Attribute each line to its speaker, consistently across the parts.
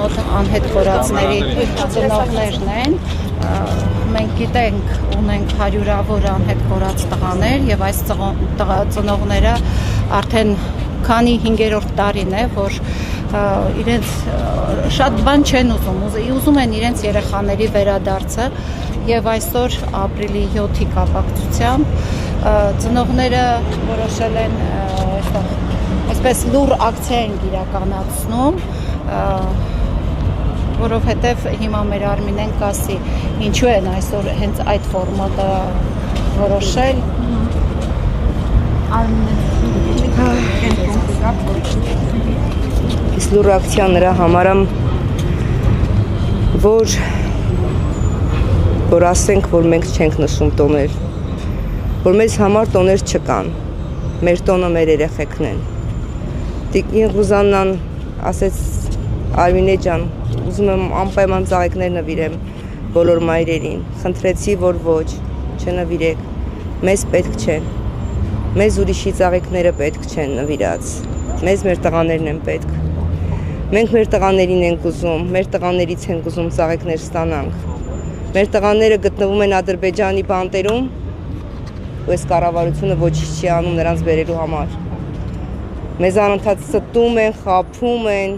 Speaker 1: մոտ անհետ կորածների ծնողներն են, մենք գիտենք, ունենք հարյուրավոր անհետ կորած տղաներ եւ այս ծնողները արդեն քանի 5-րդ տարին է, որ իրենց շատ բան չեն ուզում են իրենց երեխաների վերադարձը եւ այսօր ապրիլի 7-ի կապակցությամբ ծնողները որոշել են այսպես լուր ակցիա են իրականացնում, որովհետեւ հիմա մեր Արմինեն կասի ինչու են այսօր հենց այդ ֆորմատը որոշել։
Speaker 2: Իսկ լուր ակցիան նրա համար որ ասենք, որ մենք չենք նշում տոներ, որ մեզ համար տոներ չկան, մեր տոնը մեր երեխեքն են։ Տիկին Ղուզաննան ասեց Արմինե ջան, ուզում եմ անպայման ծաղիկներ նվիրեմ բոլոր մայրերին, խնդրեցի, որ ոչ, չնվիրեք, մեզ պետք չեն, մեզ ուրիշի ծաղիկները պետք չեն նվիրած, մեզ մեր տղաներն են պետք, մենք մեր տղաներին ենք ուզում, մեր տղաներից ենք ուզում ծաղիկներ ստանանք, մեր տղաները գտնվում են Ադրբեջանի բանտերում, ու այս կառավարությունը ոչինչ չի անում նրանց բերելու համար, մեզ անընդհատ ստում են, խաբում են,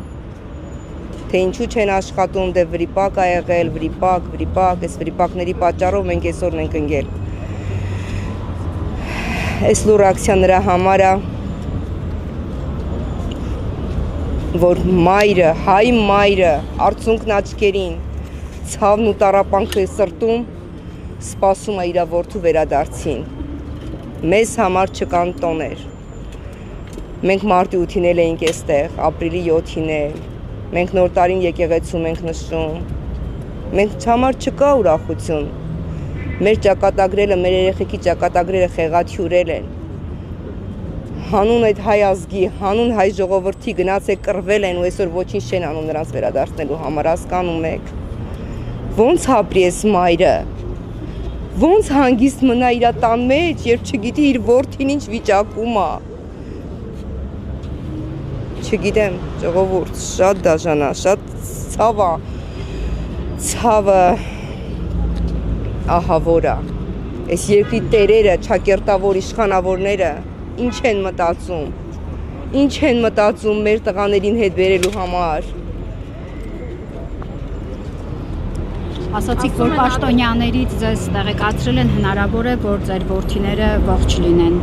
Speaker 2: թե ինչու չեն աշխատում, դե վրիպակ ա եղել, վրիպակ, այս վրիպակների պատճառով մենք այսօր ենք ընկել։ Այս լուր ակցիան նրա համար է, որ մայրը, հայ մայրը, արցունքն աչքերին, ցավն ու տառապանքը սրտում, սպասում է իր որդու վերադարձին։ Մեզ համար չկան տոներ։ Մենք մարտի 8-ին էինք այստեղ, ապրիլի 7-ին էլ, մենք նոր տարին եկեղեցում ենք նշում, մենք համար չկա ուրախություն, մեր ճակատագրերը, մեր երեխեքի ճակատագրերը խեղաթյուրել են, հանուն այդ հայ ազգի, հանուն հայ ժողովրդի գնաց է կռվել են ու այսօր ոչինչ չեն անում նրանց վերադարձնելու համար, հասկանում եք, ոնց ապրի ես մայրը, ոնց հանգիստ մնա իր տան մեջ, երբ չգիտի իր որդին ինչ վիճակում է, չգիտեմ, ժողովուրդ, շատ դաժան է, շատ ցավը ահավոր է, այս երկրի տերերը, ճակերտավոր իշխանավորները, ինչ են մտածում մեր տղաներին հետ բերելու համար։
Speaker 3: Ասացիք, որ պաշտոնյաներից ձեզ տեղեկացրել են հնարավոր է, որ ձեր որդիները ողջ լինեն։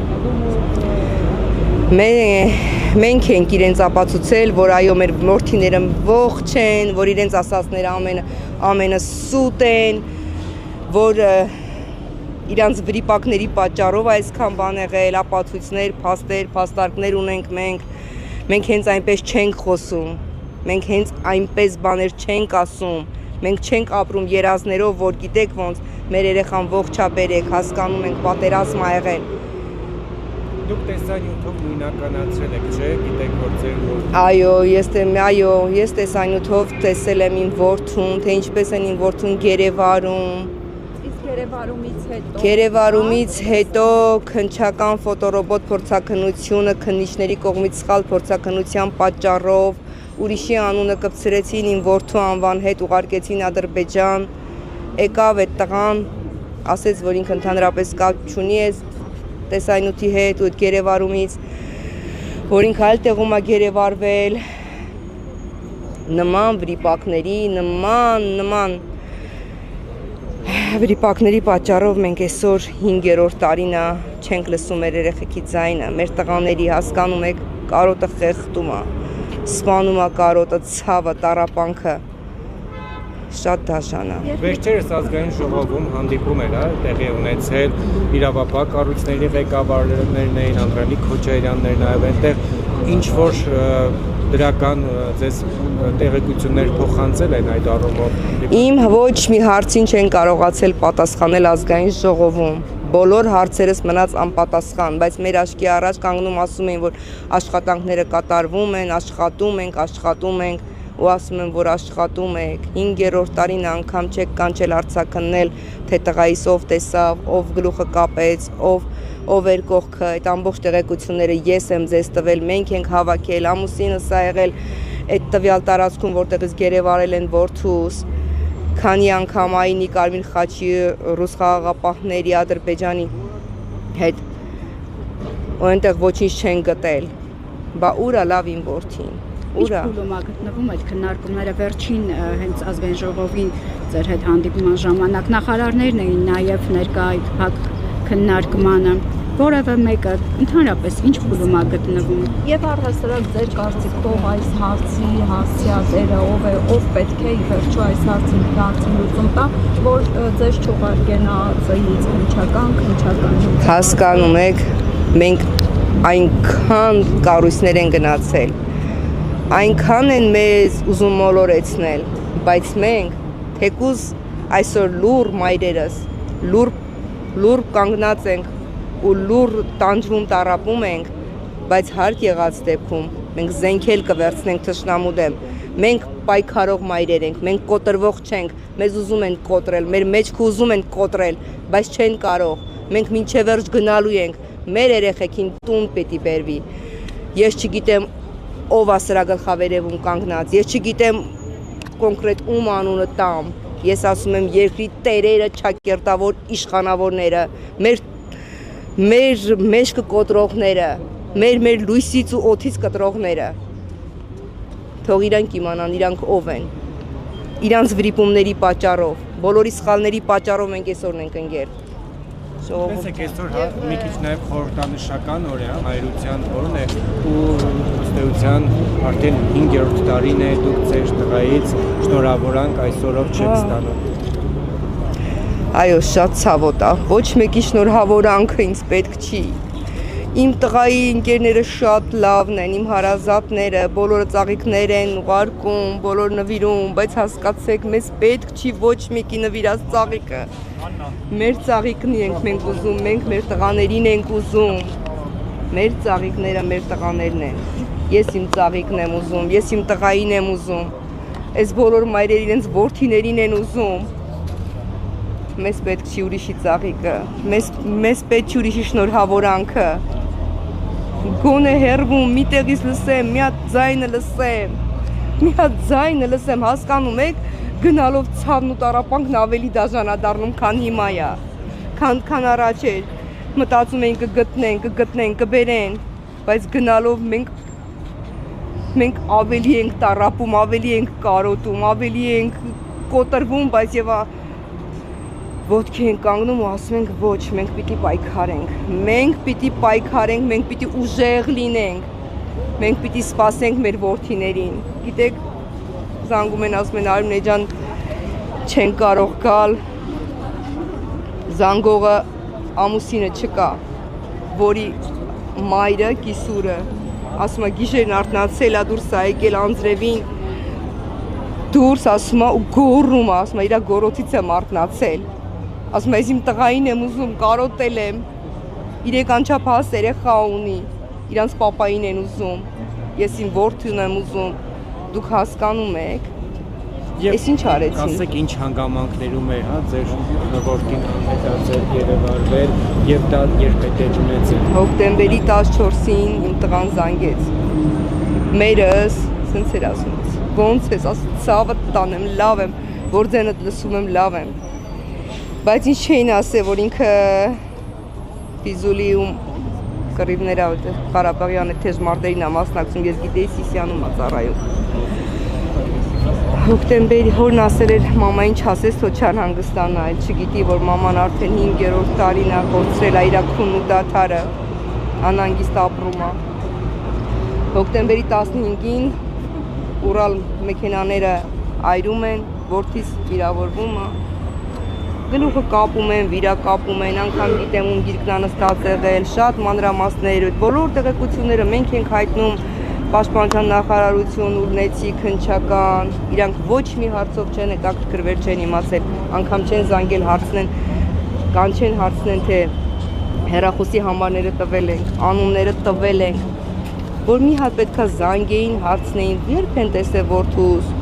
Speaker 2: Մենք ենք իրենց ապացուցել, որ այո մեր որդիները ողջ են, որ իրենց ասածները ամենը սուտ են, որ իրանց վրիպակների պատճառով այսքան բան եղել, ապացույցներ, փաստեր, փաստարկներ ունենք մենք հենց այնպես չենք խոսում, մենք հենց այնպես բաներ չենք ասում, մենք չենք ապրում երազներով, որ գիտեք ոնց մեր երեխան ողջա բերեք, հասկանում ենք պատերազմ ա եղել։
Speaker 4: Դուք տեսանյութով նույնականացրել եք, չէ՞, գիտեք, որ ձեր որդին։
Speaker 2: Այո, ես տեսանյութով տեսել եմ իմ որդուն, թե ինչպես են իմ որդուն գերեվարում։ Իսկ գերեվարումից հետո քննչական ֆոտորոբոտ փորձաքննությունը քննիչների կողմից սխալ փորձաքննության պատճառով ուրիշի անունը կպցրեցին իմ որդու անվան հետ ուղարկեցին Ադրբեջան, եկավ այդ տղան, ասեց, որ ինքը ընդհանրապես կապ չունի այս տեսայնութի հետ ու այդ գերեվարումից, որ ինքը այլ տեղում է գերեվարվել, նման վրիպակների պատճառով մենք այսօր 5-րդ տարին է չենք լսում մեր երեխեքի ձայնը, մեր տղաների հասկանում եք կարոտը խեղդում է, սպանում է կարոտը, ցավը, տառապանքը, շատ դաժան է։
Speaker 4: Վերջերս ազգային ժողովում հանդիպում էր, տեղի ունեցել իրավապահ կառույցների ղեկավարներն էին, Անդրանիկ Քոչարյաններ, նաև այնտեղ ինչ որ դրական ձեզ տեղեկություններ փոխանցել են այդ առումով։
Speaker 2: Իմ ոչ մի հարցին չեն կարողացել պատասխանել ազգային ժողովում։ Բոլոր հարցերս մնաց անպատասխան, բայց մեր աչքի առաջ կանգնում ասում են, որ աշխատանքները կատարվում են, աշխատում ենք, ու ասում են, որ աշխատում եք, 5-րդ տարին անգամ չեք կանչել արձագաննել, թե տղայիս ով տեսավ, ով գլուխը կապեց, ով էր կողքը, այդ ամբողջ տեղեկությունները ես եմ ձեզ տվել, մենք ենք հավաքել, ամուսինս ա եղել այդ տվյալ տարածքում, որտեղից գերեվարել են որդուս, քանի անգամ Այնի Կարմիր խաչի ռուս խաղաղապահների Ադրբեջանի հետ ու այնտեղ ոչինչ չեն գտել։ Բա ուրա լավ իմ որդին։ Ուրա։
Speaker 3: Ինչ փուլում է գտնվում այդ քննարկումները վերջին հենց ազգային ժողովին ձեր հետ հանդիպման ժամանակ նախարարներն էին նաև ներկա այդ փակ քննարկմանը, որևէ մեկը ընդհանրապես ինչ փուլում է գտնվում։
Speaker 5: Եվ առհասարակ ձեր կարծիքով այս հարցի հասցեատերը ով պետք է ի վերջո այս հարցի լուծում տա, որ ձեզ չուղարկեն ԱԱԾ-ից քննչական
Speaker 2: հասկանում եք, մենք այնքան կառույցներ են գնացել, այնքան են մեզ ուզում մոլորեցնել, բայց մենք թեկուզ այսօր լուր մայրերս, լուր կանգնած ենք ու լուր տանջվում տարապում ենք, բայց հարկ եղած դեպքում մենք զենքել կվերցնենք թշնամու դեմ, մենք պայքարող մայրեր ենք, մենք կոտրվող չենք, մեզ ուզում են կոտրել, մեր մեջքը ուզում են կոտրել, բայց չեն կարող, մենք մինչև վերջ գնալու ենք, մեր երեխեքին տուն պետք է բերվի, ես չգիտեմ ով է սրա գլխավերևում կանգնած, ես չգիտեմ կոնկրետ ում անունը տամ, ես ասում եմ երկրի տերերը, ճակերտավոր իշխանավորները, մեր մեջքը կոտրողները, մեր լույսից ու օդից կտրողները, թող իրանք իմանան, իրանք ով են, իրանց վրիպումների պատճառով, բոլորի սխալների պատճառով մենք այսօր ենք ընկել։
Speaker 4: Տեսեք, այսօր մի քիչ նաև խորհրդանշական օր է, հայրության օրն է ու ըստ էության արդեն 5-րդ տարին է դուք ձեր տղայից շնորհավորանք այս օրով չեք ստանում։
Speaker 2: Այո, շատ ցավոտ է, ոչ մեկի շնորհավորանքը ինձ պետք չի։ Իմ տղայի ընկերները շատ լավն են, իմ հարազատները, բոլորը ծաղիկներ են ուղարկում, բոլոր նվիրում, բայց հասկացեք, մեզ պետք չի ոչ մեկի նվիրած ծաղիկը։ Մեր ծաղիկն ենք մենք ուզում, մենք մեր տղաներին ենք ուզում։ Մեր ծաղիկները մեր տղաներն են։ Ես իմ ծաղիկն եմ ուզում, ես իմ տղային եմ ուզում։ Այս բոլոր մայրերը իրենց որդիներին են ուզում։ Մեզ պետք չի ուրիշի ծաղիկը, մեզ պետք չի ուրիշի շնորհավորանքը։ Գոնե հերվում, մի տեղից լսեմ, մի հատ ձայնը լսեմ, հասկանում եք, գնալով ցավն ու տառապանքն ավելի դաժանադառնում, քան հիմա է, քան առաջ էր, մտածում էին կգտնեն, կբերեն, բայց գնալով մենք ավելի ենք տառապում, ավելի ենք կարոտում, ավելի ենք կոտրվում, բայց եւ ոտքի ենք կանգնում ու ասում ենք ոչ, մենք պիտի պայքարենք, մենք պիտի ուժեղ լինենք, մենք պիտի սպասենք մեր որդիներին, գիտեք, զանգում են ասում են Արմեն ջան չեն կարող գալ, զանգողը ամուսինը չկա, որի մայրը, կիսուրը, ասում է գիշերն արթնացել է դուրս է եկել անձրևին, դուրս ասում է ու գոռում է, ասում է իրա գոռոցից եմ արթնացել, ասում է ես իմ տղային եմ ուզում, կարոտել եմ, 3 անչափահաս երեխա ունի, իրանց պապային են ուզում, ես իմ որդուն եմ ուզում, դուք հասկանում եք, ես ինչ արեցին։
Speaker 4: Ասեք ինչ հանգամանքներում էր, հա, ձեր որդին անհետացել, երևարվել եւ դա երբ է տեղ ունեցել։
Speaker 2: Հոկտեմբերի 14-ին իմ տղան զանգեց։ Մերս, սենց էր ասում, ոնց ես, ասում ցավը տանեմ, լավ եմ, որ ձենդ լսում եմ, լավ եմ։ Բայց ինչ չէին ասել, որ ինքը Ֆիզուլի ու կռիվները Ղարաբաղյան թեժ մարտերին է մասնակցում, ես գիտեի Սիսիանում է ծառայում։ Հոկտեմբերի հորն ասել էր մամային չասես, թող չան հանգստանա, այլ չգիտի, որ մաման արդեն 5-րդ տարին է կորցրել է իր քունն ու դադարը, անհանգիստ ապրում է։ Հոկտեմբերի 15-ին Ուրալ մեքենաները այրում են, որդիս վիրավորվում է։ Գլուխը կապում են, վիրակապում են, անգամ գիտեմ ում գիրկն նստած եղել, շատ մանրամասներ, բոլոր տեղեկությունները մենք ենք հայտնում Պաշտպանության նախարարություն, Ուրնեցի, քննչական, իրանք ոչ մի հարցով չեն հետաքրքրվել, չեն իմացել, անգամ չեն զանգել հարցնեն, կանչեն հարցնեն, թե հեռախոսի համարները տվել ենք, անունները տվել ենք, որ մի հատ պետքա զանգեին, հարցնեին, երբ են տեսել որդուս,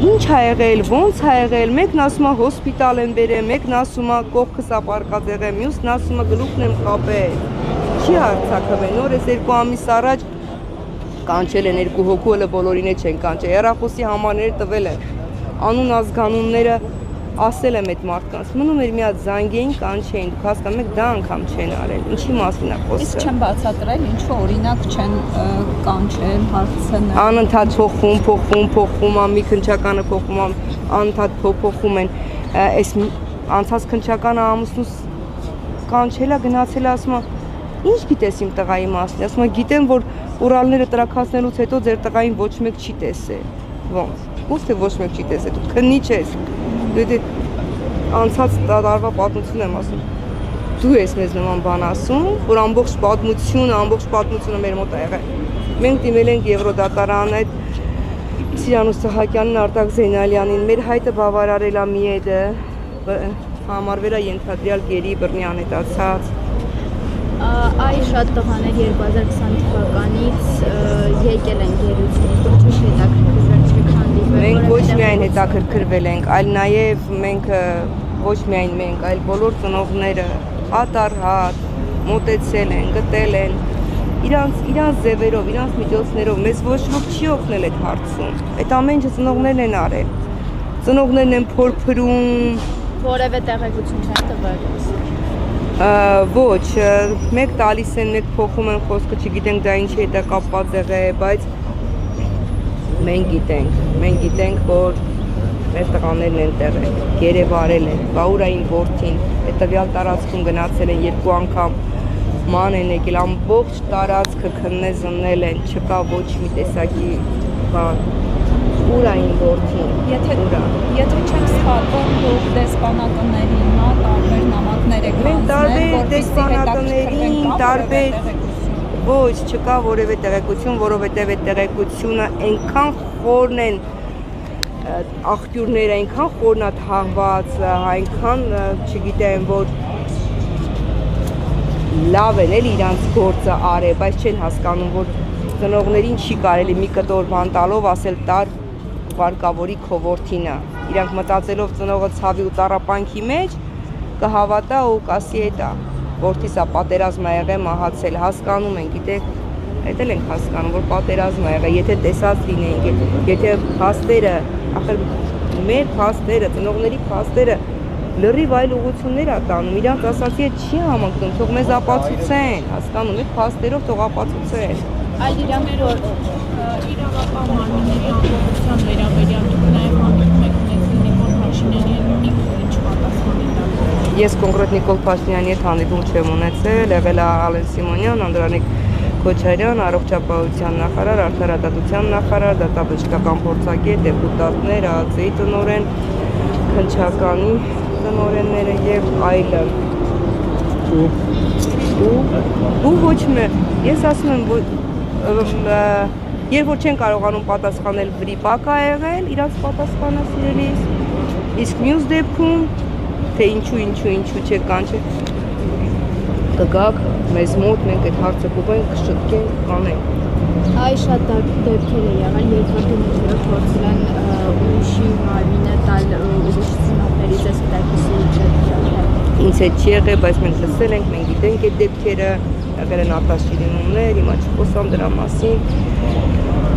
Speaker 2: ինչ ա եղել, ոնց ա եղել, մեկն ասում է հոսպիտալ են բերել, մեկն ասում է կողքս ա պառկած եղել, մյուսն ասում է գլուխն եմ կապել, չի հարցակվել, նոր էս 2 ամիս առաջ կանչել են 2 հոգու, հələ բոլորին չեն կանչել։ Հեռախոսի համարներ տվել են։ Անուն ազգանունները ասել եմ այդ մարդկանց։ Մնում էր մի հատ զանգեին կանչեին, դուք հասկանում եք, դա անգամ չեն արել։ Ինչի մասին է խոսքը։
Speaker 5: Իսկ չեն բացատրել, ինչու օրինակ չեն կանչել, հարցնել։
Speaker 2: Անընդհատ փոխում, մի քնչականը փոխում, անընդհատ փոխում են։ Այս անցած քնչականը ամուսնուս կանչելա, գնացել ասում է, ինչ գիտես իմ տղայի մասին։ Ասում է, գիտեմ, որ ուրալները տրաքացնելուց հետո ձեր տղային ոչ մեկ չի տեսել։ Ոնց։ Ո՞վ թե ոչ մեկ չի տեսել, դու քննիչ ես։ Դու անցած տարվա պատմություն եմ ասում։ Դու ես մեզ նման բան ասում, որ ամբողջ պատմությունը մեր մոտ ա եղել։ Մենք դիմել ենք Եվրոդատարան այդ Սիրանուս Սահակյանին, Արտակ Զեյնալյանին, մեր հայտը բավարարել է միեդը, համարվել է ենթադրյալ գերի բռնի անհետացած։
Speaker 6: Այ շատ տղաներ 2020 թվականից եկել են գերությունից, դուք ճիշտ հետաքրքրվել չեք հանդիպել։
Speaker 2: Մենք ոչ միայն հետաքրքրվել ենք, այլ նաև մենք ոչ միայն մենք, այլ բոլոր ծնողները հատ-առհատ մոտեցել են, գտել են իրանց ձևերով, իրանց միջոցներով, մեզ ոչ ոք չի օգնել այդ հարցում։ Այդ ամեն ինչը ծնողներն են արել։ Ծնողներն են փորփրում։
Speaker 6: Որևէ տեղեկություն չեն տվել։
Speaker 2: Ոչ, մեկ տալիս են, մեկ փոխում են խոսքը, չգիտենք դա ինչի հետ է կապված եղել, բայց մենք գիտենք, որ մեր տղաներն են տեղել, գերեվարել են, Բաուրային որդին, հետևյալ տարածքում գնացել են 2 անգամ, ման են եկել, ամբողջ տարածքը քննել են, չկա ոչ մի տեսակի բան, Ուրային որդին,
Speaker 5: Եթե չեմ սխալվում, դուք դեսպանատներին, տարբեր նամակներ եք
Speaker 2: տարբեր դեսպանատներին, տարբեր ոչ, չկա որևէ տեղեկություն, որովհետև այդ տեղեկությունը այնքան խորն են աղբյուրները, այնքան խորն է թաղված, այնքան չգիտեմ, որ լավ են էլի իրանց գործը արել, բայց չեն հասկանում, որ ծնողներին չի կարելի մի կտոր բան տալով ասել տար վարկավորի քո որդինը։ Իրանք մտածելով ծնողը ցավի ու տառապանքի մեջ կհավատա ու կասի էտա որդիս է պատերազմ ա եղել, մահացել, հասկանում են, գիտեք, այդ էլ ենք հասկանում, որ պատերազմ ա եղել, եթե տեսած լինեինք, եթե փաստերը, ախր մեր փաստերը, ծնողների փաստերը լրիվ այլ ուղղություններ ա տանում, իրանք ասացի հետ չի համընկնում, թող մեզ ապացուցեն, հասկանում եք, փաստերով թող ապացուցեն։
Speaker 6: Այլ իրանք որ
Speaker 7: իրավապահ մարմինների ամբողջության վերաբերյալ դուք նաև հանդիպում եք ունեցել Նիկոլ Փաշինյանի հետ ինչ պատասխան եք տալիս։
Speaker 2: Ես կոնկրետ Նիկոլ Փաշինյանի հետ հանդիպում չեմ ունեցել, եղել է Ալեն Սիմոնյան, Անդրանիկ Քոչարյան, առողջապահության նախարար, արդարադատության նախարար, դատաբժշկական փորձագետ, դեպուտատներ, ԱԱԾ-ի տնօրեն, քննչականի տնօրենները եւ այլն։ Ու ոչ մի, ես ասում եմ, որ երբ որ չեն կարողանում պատասխանել վրիպակ ա եղել, իրանց պատասխանը սիրելիս, իսկ մյուս դեպքում, թե ինչու չեք կանչել, կգաք մեզ մոտ, մենք այդ հարցը կուղենք, կշտկենք, կանենք։
Speaker 6: այ շատ դեպքեր է եղել, երբ որ դիմությունները փորձել են ուրիշի մարմինը տալ ուրիշ ծնողների ձեզ հետաքրքրի չէ։
Speaker 2: Ինձ հետ չի եղել, բայց մենք լսել ենք, մենք գիտենք այդ դեպքերը, եղել են արտաշիրիմումներ, հիմա չխոսամ դրա մասին։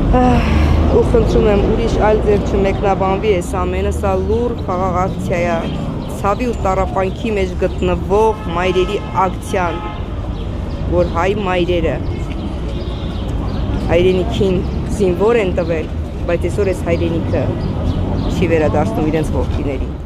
Speaker 2: Ու խնդրում եմ ուրիշ այլ ձև չմեկնաբանվի այս ամենը, սա լուր խաղաղ ակցիա է, ցավի ու տառապանքի մեջ գտնվող մայրերի ակցիան, որ հայ մայրերը հայրենիքին զինվոր են տվել, բայց այսօր այս հայրենիքը չի վերադարձնում իրենց որդիներին։